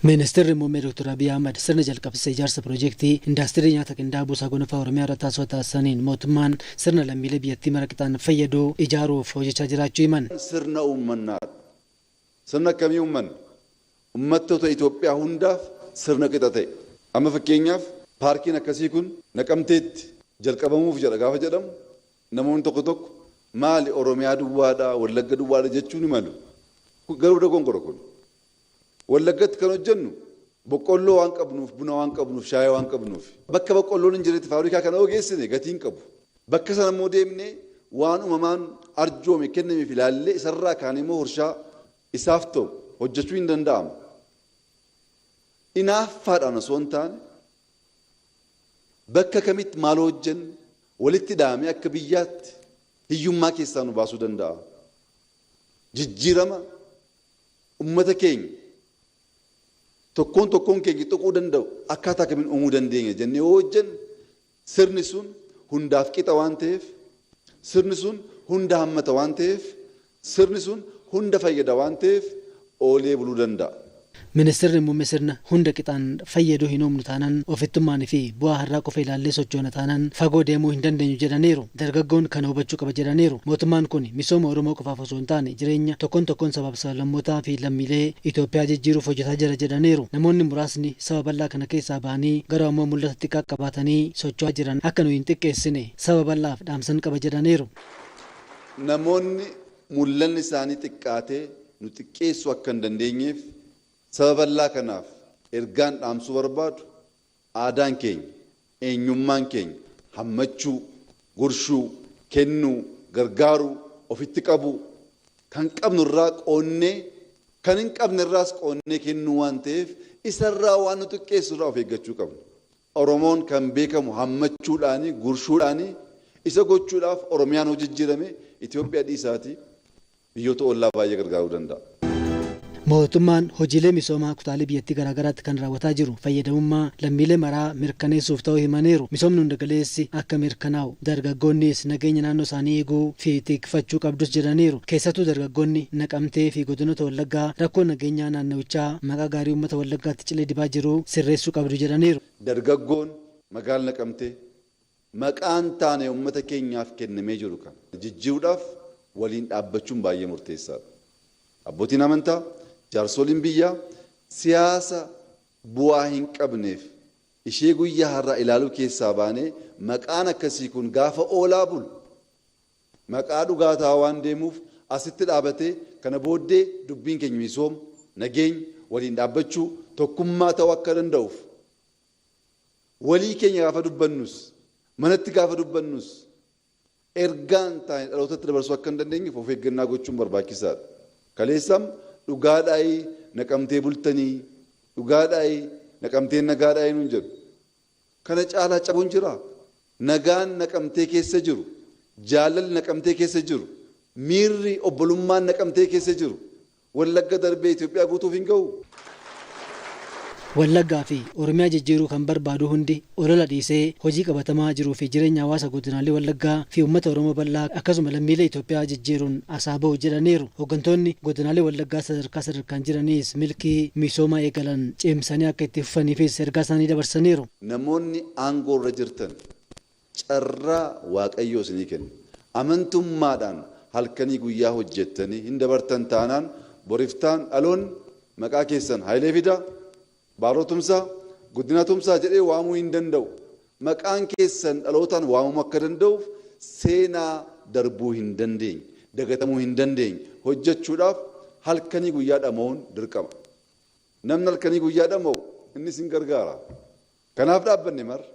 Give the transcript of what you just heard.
Ministeerri muummee Dr. Abiy Ahmed sirna jalqabsiisa ijaarsa piroojeektii indaastirii nyaata qindaaboo Sagonfaa Oromiyaa irratti taasifama taasisaniin mootummaan sirna lammiilee biyyattii mara qixaan fayyadu ijaaruuf hojjechaa jiraachuu himan. Sirna uummanaa sirna akkamii uummanna? Uummattoota Itoophiyaa hundaaf sirna qixa ta'e. Amma fakkeenyaaf paarkiin akkasii kun Naqamteetti jalqabamuuf jedha gaafa jedhamu namoonni tokko tokko maali Oromiyaa duwwaadhaa Wallagga duwwaadhaa jechuun ni malu. Garuu dogongora kun. Wallaggatti kan hojjennu boqqolloo waan qabnuuf buna waan qabnuuf shaayii waan qabnuuf bakka boqqolloon hin jirretti faabrikaa kana ogeessine gatiin qabu bakka sana immoo deemnee waan uumamaan arjoome kennameef ilaallee isarraa kaan immoo warshaa isaaf ta'u hojjechuu hin danda'amu. Inaaffaadhaan osoo hin taane bakka kamitti maal hojjennu walitti dhahamee akka biyyaatti hiyyummaa keessaa nu baasuu danda'a. Jijjiirama uummata keenya tokkoon keenya tuquu danda'u akkaataa kamiin uumuu dandeenya jennee hojjennu sirni sun hundaaf qixa waan ta'eef sirni sun hunda hammata waan ta'eef sirni sun hunda fayyada waan ta'eef oolee buluu danda'a. Ministeerri muummee sirna hunda qixaan fayyaduu hin uumnu taanaan ofittummaanii fi bu'aa har'aa qofa ilaallee sochoona taanaan fagoo deemuu hin dandeenyu jedhaniiru. Dargaggoon kana hubachuu qaba jedhaniiru. Mootummaan kun misooma Oromoo qofaaf osoo hin taane jireenya tokkoon sababa sablammootaa fi lammiilee Itoophiyaa jijjiiruuf hojjetaa jira jedhaniiru. Namoonni muraasni saba bal'aa kana keessaa ba'anii garuu ammoo mul'ata xiqqaa qabaatanii socho'aa jiran akka nu hin xiqqeessine saba bal'aaf dhaamsan qaba jedhaniiru. Namoonni mul'anni isaanii xiqqaatee nu xiqqeessuu akka hin dandeenyeef saba bal'aa kanaaf ergaan dhaamsuu barbaadu aadaan keenya eenyummaan keenya hammachuu gorshuu kennuu gargaaruu ofitti qabuu kan qabnu irraa qoonnee kan hin qabne irraas qoonnee kennuu waan ta'eef isarraa waan nu xiqqeessu irraa of eeggachuu qabna. Oromoon kan beekamu hammachuudhaanii gorshuudhaanii isa gochuudhaaf Oromiyaan hojjijjiirame Itoophiyaa dhiisaatii biyyoota ollaa baay'ee gargaaruu danda'a. Mootummaan hojiilee misoomaa kutaalee biyyattii garaagaraatti kan raawwataa jiru fayyadamummaa lammiilee maraa mirkaneessuuf ta'uu himaniiru. Misoomni hunda galeessi akka mirkanaa'u dargaggoonnis nageenya naannoo isaanii eeguu fi tikfachuu qabdus jedhaniiru. Keessattuu dargaggoonni Naqamtee fi godinoota Wallaggaa rakkoo nageenyaa naannawichaa maqaa gaarii uummata Wallaggaatti cilee dibaa jiru sirreessuu qabdu jedhaniiru. Dargaggoon magaalaa Naqamtee maqaan taane uummata keenyaaf kennamee jiru kan jijjiiruudhaaf waliin dhaabbachuun baay'ee murteessaadha. Abbootiin amantaa jaarsoliin biyyaa siyaasa bu'aa hin qabneef ishee guyyaa har'aa ilaaluu keessaa baanee maqaan akkasii kun gaafa oolaa bulu maqaa dhugaataa waan deemuuf asitti dhaabatee kana booddee dubbiin keenya misooma nageenya waliin dhaabbachuu tokkummaa ta'uu akka danda'uuf walii keenya gaafa dubbannus manatti gaafa dubbannus ergaan taa'ee dhalootatti dabarsuu akka hin dandeenyeef of eeggannaa gochuun barbaachisaadha. Kaleessam dhugaadhaayii naqamtee bultanii dhugaadhaayii naqamteen nagaadhaayii nuun jedhu kana caalaa cabuun jira. Nagaan naqamtee keessa jiru jaalalli naqamtee keessa jiru miirri obbolummaan naqamtee keessa jiru Wallagga darbee Itoophiyaa guutuuf hin ga'u. Wallaggaa fi Oromiyaa jijjiiruu kan barbaadu hundi olola dhiisee hojii qabatamaa jiruu fi jireenya hawaasa godinaalee Wallaggaa fi uummata Oromoo bal'aa akkasuma lammiilee Itoophiyaa jijjiiruun asaaba'u jedhaniiru. Hooggantoonni godinaalee Wallaggaa sadarkaan jiraniis milkii misoomaa eegalan cimsanii akka itti fufaniifis ergaa isaanii dabarsaniiru. Namoonni aangoo irra jirtan carraa Waaqayyoo isinii kenna. Amantummaadhaan halkanii guyyaa hojjettanii hin dabartan taanaan boriftaan dhaloonni maqaa keessan Hayilee Fidaa Baarotumsaa guddinatumsaa jedhee waamuu hin danda'u. Maqaan keessan dhalootaan waamuu akka danda'uuf seenaa darbuu hin dandeenye dagatamuu hin dandeenye hojjechuudhaaf halkanii guyyaa dhama'uun dirqama. Namni halkanii guyyaa dhama'u innis hin gargaara. Kanaaf dhaabbanne marra.